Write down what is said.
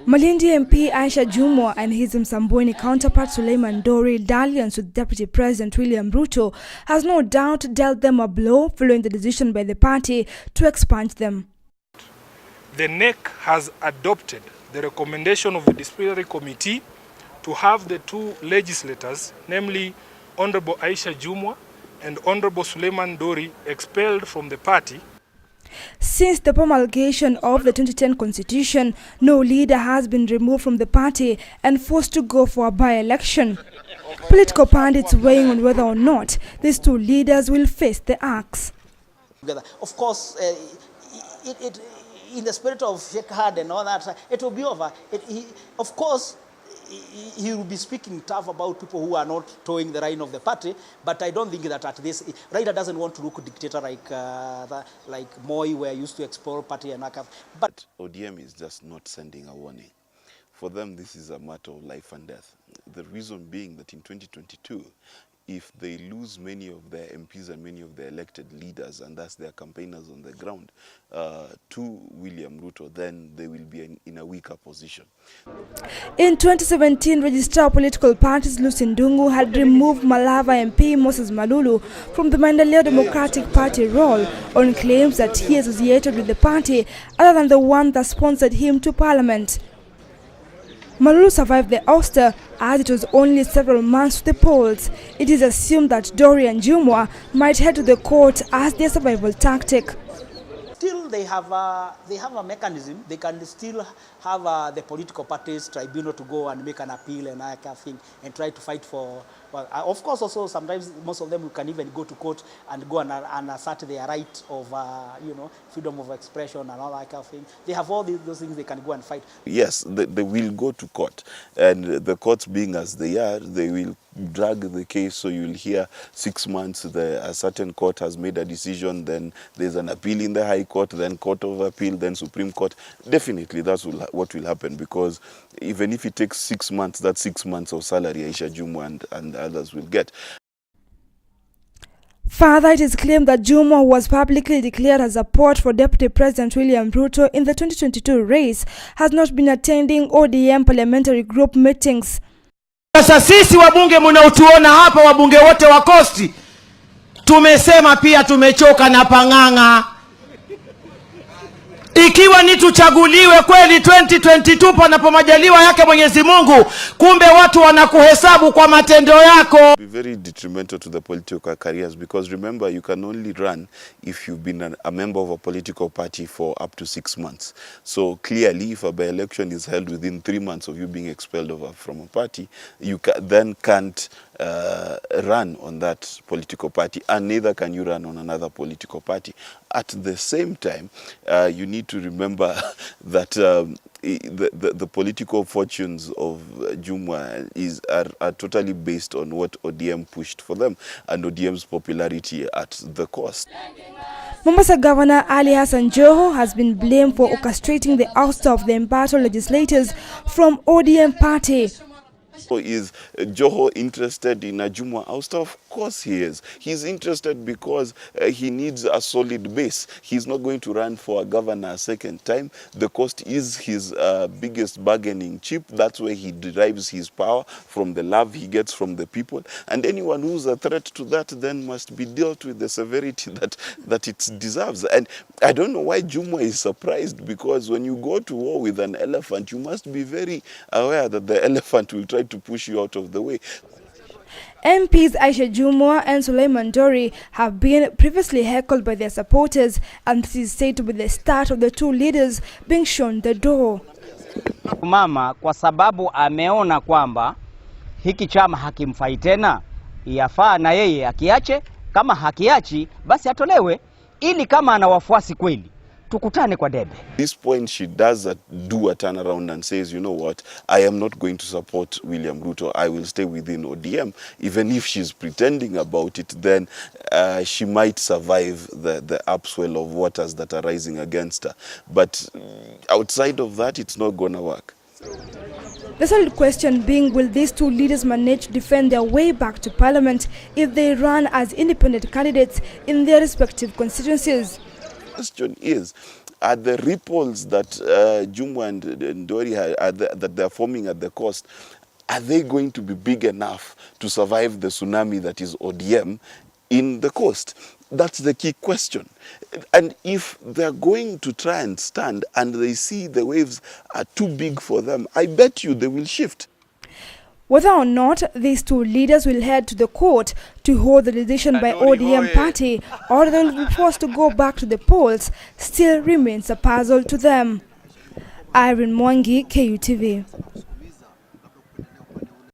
Malindi MP Aisha Jumwa and his Msambweni counterpart Suleiman Dori dalliance with Deputy President William Ruto has no doubt dealt them a blow following the decision by the party to expunge them. The NEC has adopted the recommendation of the disciplinary committee to have the two legislators, namely Honorable Aisha Jumwa and Honorable Suleiman Dori, expelled from the party. Since the promulgation of the 2010 constitution, no leader has been removed from the party and forced to go for a by-election. Political pundits weighing on whether or not these two leaders will face the axe. Of course, in the spirit of shake hand and all that, it will be over. Of course, he will be speaking tough about people who are not towing the line of the party, but I don't think that at this, Raila doesn't want to look a dictator like Moi, where used to expel party and ACAF. But ODM is just not sending a warning. For them, this is a matter of life and death. The reason being that in 2022, if they lose many of their MPs and many of their elected leaders, and thus their campaigners on the ground, to William Ruto, then they will be in a weaker position. In 2017, Registrar of Political Parties Lucy Ndungu had removed Malava MP Moses Malulu from the Maendeleo Democratic Party role on claims that he associated with the party other than the one that sponsored him to Parliament. Malulu survived the ouster as it was only several months to the polls. It is assumed that Dori and Jumwa might head to the court as their survival tactic. Still, they have a mechanism. They can still have the political parties tribunal to go and make an appeal and that kind of thing and try to fight for. Well, of course, also sometimes most of them can even go to court and go and assert their right of freedom of expression and all that kind of thing. They have all those things they can go and fight. Yes, they will go to court, and the courts being as they are, they will drag the case. So you'll hear 6 months. A certain court has made a decision, then there's an appeal in the High Court, then Court of Appeal, then Supreme Court. Definitely, that's what will happen, because even if it takes 6 months, that's 6 months of salary Aisha Jumwa and others will get. Further, it is claimed that Jumwa was publicly declared as support for Deputy President William Ruto in the 2022 race, has not been attending ODM parliamentary group meetings. Sasa sisi wabunge mnaotuona hapa, wabunge wote wa Kosti, tumesema pia tumechoka na pang'ang'a. Ikiwa ni tuchaguliwe kweli 2022 panapo majaliwa yake Mwenyezi Mungu, kumbe watu wanakuhesabu kwa matendo yako. Be very detrimental to the political careers, because remember, you can only run if you've been a member of a political party for up to 6 months. So clearly, if a by-election is held within 3 months of you being expelled from a party, you then can't run on that political party, and neither can you run on another political party. At the same time, you need to remember that the political fortunes of Jumwa are totally based on what ODM pushed for them, and ODM's popularity at the cost. Mombasa Governor Ali Hassan Joho has been blamed for orchestrating the ouster of the embattled legislators from ODM party. So is Joho interested in a Jumwa ouster? Of course he is. He's interested because he needs a solid base. He's not going to run for a governor a second time. The cost is his biggest bargaining chip. That's where he derives his power, from the love he gets from the people. And anyone who's a threat to that then must be dealt with the severity that it deserves. And I don't know why Jumwa is surprised, because when you go to war with an elephant, you must be very aware that the elephant will try to push you out of the way. MPs Aisha Jumwa and Suleiman Dori have been previously heckled by their supporters, and this is said to be the start of the two leaders being shown the door. Mama kwa sababu ameona kwamba hiki chama hakimfai tena, yafaa na yeye akiache. Kama hakiachi basi atolewe, ili kama ana wafuasi kweli tukutane kwa debe. At this point, she does do a turnaround and says, you know what, I am not going to support William Ruto. I will stay within ODM. Even if she's pretending about it, then she might survive the upswell of waters that are rising against her. But outside of that, it's not going to work. The solid question being, will these two leaders manage to defend their way back to Parliament if they run as independent candidates in their respective constituencies? The question is, are the ripples that Jumwa and Dori that they're forming at the coast, are they going to be big enough to survive the tsunami that is ODM in the coast? That's the key question. And if they're going to try and stand and they see the waves are too big for them, I bet you they will shift. Whether or not these two leaders will head to the court to hold the decision by ODM party or they will be forced to go back to the polls still remains a puzzle to them. Irene Mwangi, KUTV.